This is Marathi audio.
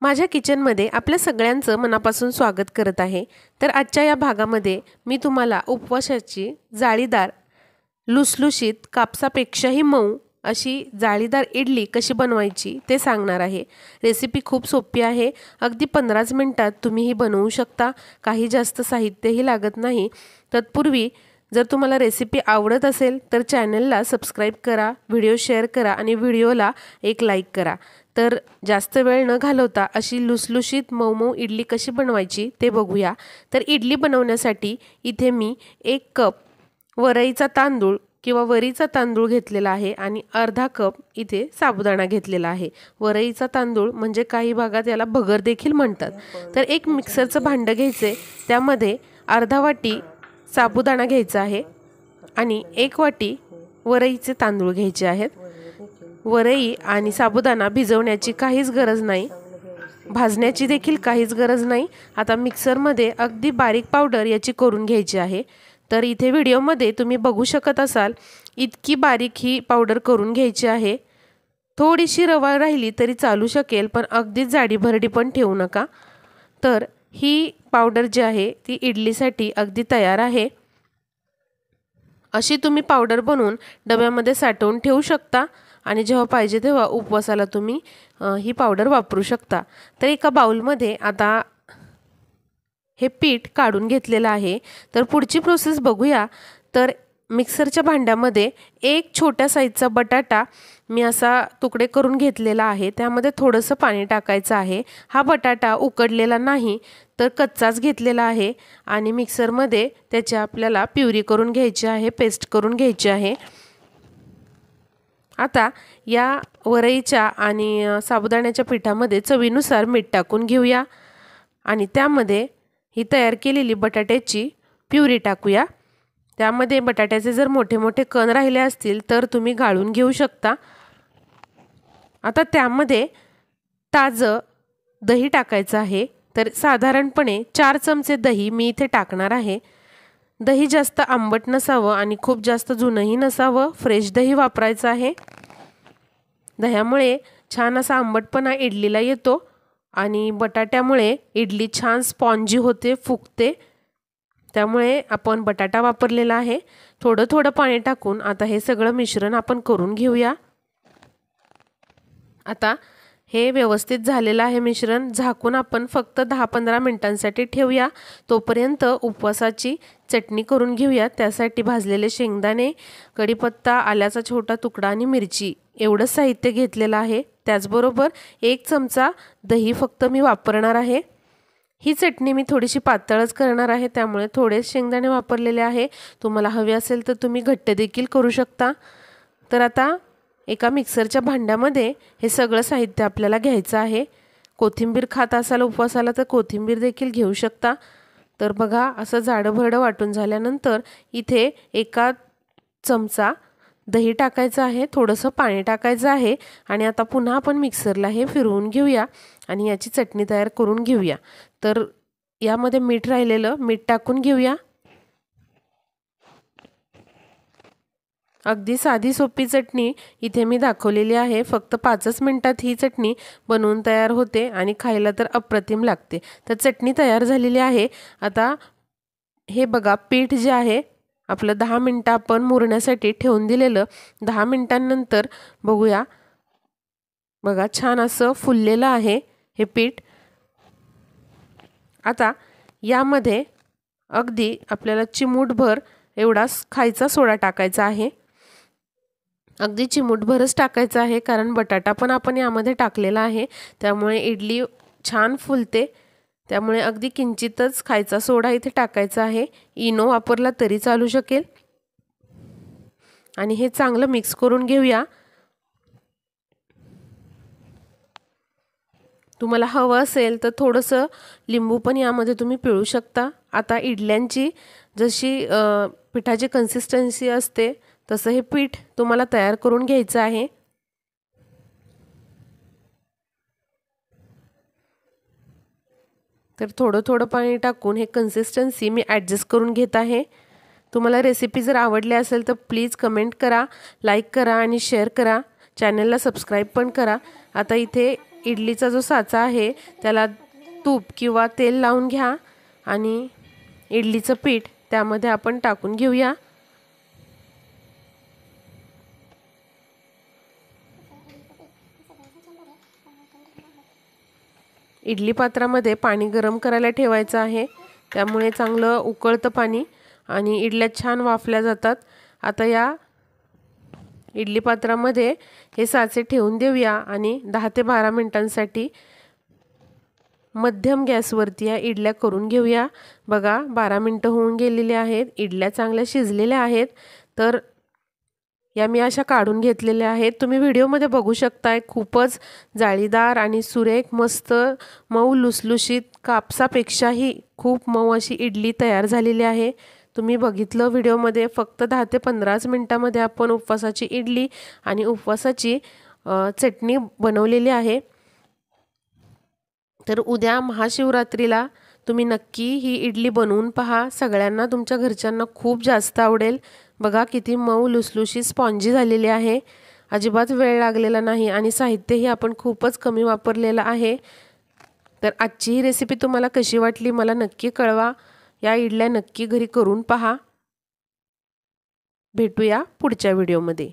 माझ्या किचनमध्ये आपल्या सगळ्यांचं मनापासून स्वागत करत आहे। तर आजच्या या भागामध्ये मी तुम्हाला उपवासाची जाळीदार लुसलुशीत कापसापेक्षाही मऊ अशी जाळीदार इडली कशी बनवायची ते सांगणार आहे। रेसिपी खूप सोपी आहे, अगदी 15 मिनिटात तुम्ही ही बनवू शकता। काही जास्त साहित्यही लागत नाही। तत्पूर्वी जर तुम्हाला रेसिपी आवडत असेल तर चॅनलला सबस्क्राइब करा, व्हिडिओ शेअर करा आणि व्हिडिओला एक लाईक करा। तर जास्त वेळ न घालवता अशी लुसलुशीत मऊ इडली कशी बनवायची ते बघूया। तर इडली बनवण्यासाठी इथे मी 1 कप वरईचा तांदूळ किंवा वरीचा तांदूळ घेतलेला आहे आणि अर्धा कप इथे साबुदाणा घेतलेला आहे। वरईचा तांदूळ म्हणजे काही भागात याला भगर देखील म्हणतात। तर एक मिक्सरचं भांडं घ्यायचे, त्यामध्ये अर्धा वाटी साबुदाणा घ्यायचा आहे आणि 1 वाटी वरईचे तांदूळ घ्यायचे आहेत। वरई आणि साबुदाणा भिजवण्याची काहीच गरज नाही, भाजण्याची देखील काहीच गरज नाही। आता मिक्सरमध्ये अगदी बारीक पावडर याची करून घ्यायची आहे। तर इथे व्हिडिओमध्ये तुम्ही बघू शकत असाल इतकी बारीक ही पावडर करून घ्यायची आहे। थोडीशी रवा राहिली तरी चालू शकेल, पण अगदी जाडी भरडी पण ठेवू नका। तर ही पावडर जी आहे ती इडलीसाठी अगदी तयार आहे। अशी तुम्ही पावडर बनवून डब्यामध्ये साठवून ठेवू शकता आणि जेव्हा पाहिजे तेव्हा उपवासाला तुम्ही ही पावडर वापरू शकता। तर एका बाउलमध्ये आता हे पीठ काढून घेतलेलं आहे। तर पुढची प्रोसेस बघूया। तर मिक्सरच्या भांड्यामध्ये 1 छोट्या साईजचा बटाटा मी असा तुकडे करून घेतलेला आहे, त्यामध्ये थोडंसं पाणी टाकायचं आहे। हा बटाटा उकडलेला नाही तर कच्चाच घेतलेला आहे आणि मिक्सरमध्ये त्याची आपल्याला प्युरी करून घ्यायची आहे, पेस्ट करून घ्यायची आहे। आता या वरईच्या आणि साबुदाण्याच्या पिठामध्ये चवीनुसार मीठ टाकून घेऊया आणि त्यामध्ये ही तयार केलेली बटाट्याची प्युरी टाकूया। त्यामध्ये बटाट्याचे जर मोठे मोठे कण राहिले असतील तर तुम्ही गाळून घेऊ शकता। आता त्यामध्ये ताजं दही टाकायचं आहे। तर साधारणपणे 4 चमचे दही मी इथे टाकणार आहे। दही जास्त आंबट नसावं आणि खूप जास्त जुनंही नसावं, फ्रेश दही वापरायचं आहे। दह्यामुळे छान असा आंबटपणा इडलीला येतो आणि बटाट्यामुळे इडली छान स्पॉन्जी होते, फुगते। त्यामुळे आपण बटाटा वापरलेला आहे। थोडं थोडं पाणी टाकून आता हे सगळं मिश्रण आपण करून घेऊया। आता हे व्यवस्थित झालेलं आहे मिश्रण, झाकून आपण फक्त 10-15 मिनिटांसाठी ठेवूया। तोपर्यंत उपवासाची चटणी करून घेऊया। त्यासाठी भाजलेले शेंगदाणे, कढीपत्ता, आल्याचा छोटा तुकडा आणि मिरची एवढं साहित्य घेतलेलं आहे। त्याचबरोबर 1 चमचा दही फक्त मी वापरणार आहे। ही चटणी मी थोडीशी पातळच करणार आहे, त्यामुळे थोडे शेंगदाणे वापरलेले आहे। तुम्हाला हवे असेल तर तुम्ही घट्ट देखील करू शकता। तर आता एका मिक्सरच्या भांड्यामध्ये हे सगळं साहित्य आपल्याला घ्यायचं आहे। कोथिंबीर खात असाल उपवासाला तर कोथिंबीर देखील घेऊ शकता। तर बघा असं जाडं भरडं वाटून झाल्यानंतर इथे 1 चमचा दही टाकायचं आहे, थोडंसं पाणी टाकायचं आहे आणि आता पुन्हा आपण मिक्सरला हे फिरवून घेऊया आणि याची चटणी तयार करून घेऊया। तर यामध्ये मीठ राहिलेलं मीठ टाकून घेऊया। अगदी साधी सोपी चटणी इथे मी दाखवलेली आहे। फक्त 5च मिनिटात ही चटणी बनवून तयार होते आणि खायला तर अप्रतिम लागते। तर चटणी तयार झालेली आहे। आता हे बघा पीठ जे आहे आपलं 10 मिनिटं आपण मुरण्यासाठी ठेवून दिलेलं, 10 मिनिटांनंतर बघूया। बघा छान असं फुललेलं आहे हे पीठ। आता यामध्ये अगदी आपल्याला चिमूटभर एवढा खायचा सोडा टाकायचा आहे। अगदी चिमूटभरच टाकायचा आहे, कारण बटाटा पण आपण यामध्ये टाकलेला आहे, त्यामुळे इडली छान फुलते। त्यामुळे अगदी किंचितच खायचा सोडा इथे टाकायचा आहे। इनो वापरला तरी चालू शकेल आणि हे चांगलं मिक्स करून घेऊया। तुम्हाला हवं असेल तर थोडंसं लिंबू पण यामध्ये तुम्ही पिळू शकता। आता इडल्यांची जशी पिठाची कन्सिस्टन्सी असते तसं हे पीठ तुम्हाला तयार करून घ्यायचं आहे। तर थोडं थोडं पाणी टाकून हे कन्सिस्टन्सी मी ॲडजस्ट करून घेत आहे। तुम्हाला रेसिपी जर आवडली असेल तर प्लीज कमेंट करा, लाईक करा आणि शेअर करा। चॅनलला सबस्क्राईब पण करा। आता इथे इडलीचा जो साचा आहे त्याला तूप किंवा तेल लावून घ्या आणि इडलीचं पीठ त्यामध्ये आपण टाकून घेऊया। इडली पात्रामध्ये पाणी गरम करायला ठेवायचं आहे, त्यामुळे चांगलं उकळतं पाणी आणि इडल्या छान वाफल्या जातात। आता या इडली पात्रामध्ये हे साचे ठेवून देऊया आणि 10 ते 12 मिनिटांसाठी मध्यम गॅसवरती या इडल्या करून घेऊया। बघा 12 मिनिटं होऊन गेलेली आहेत, इडल्या चांगल्या शिजलेल्या आहेत। तर या मी अशा काढून घेतलेल्या आहेत, तुम्ही व्हिडिओमध्ये बघू शकताय। खूपच जाळीदार आणि सुरेख मस्त मऊ लुसलुशीत कापसापेक्षाही खूप मऊ अशी इडली तयार झालेली आहे। तुम्ही बघितलं व्हिडिओमध्ये फक्त 10 ते 15 मिनिटांमध्ये आपण उपवासाची इडली आणि उपवासाची चटणी बनवलेली आहे। तर उद्या महाशिवरात्रीला तुम्ही नक्की ही इडली बनवून पहा, सगळ्यांना तुमच्या घरच्यांना खूप जास्त आवडेल। बघा किती मऊ लुसलुशीत स्पॉन्जी झालेली आहे, अजिबात वेळ लागलेला नाही आणि साहित्यही आपण खूपच कमी वापरलेलं आहे। तर आजची ही रेसिपी तुम्हाला कशी वाटली मला नक्की कळवा। या इडल्या नक्की घरी करून पहा। भेटूया पुढच्या व्हिडिओमध्ये।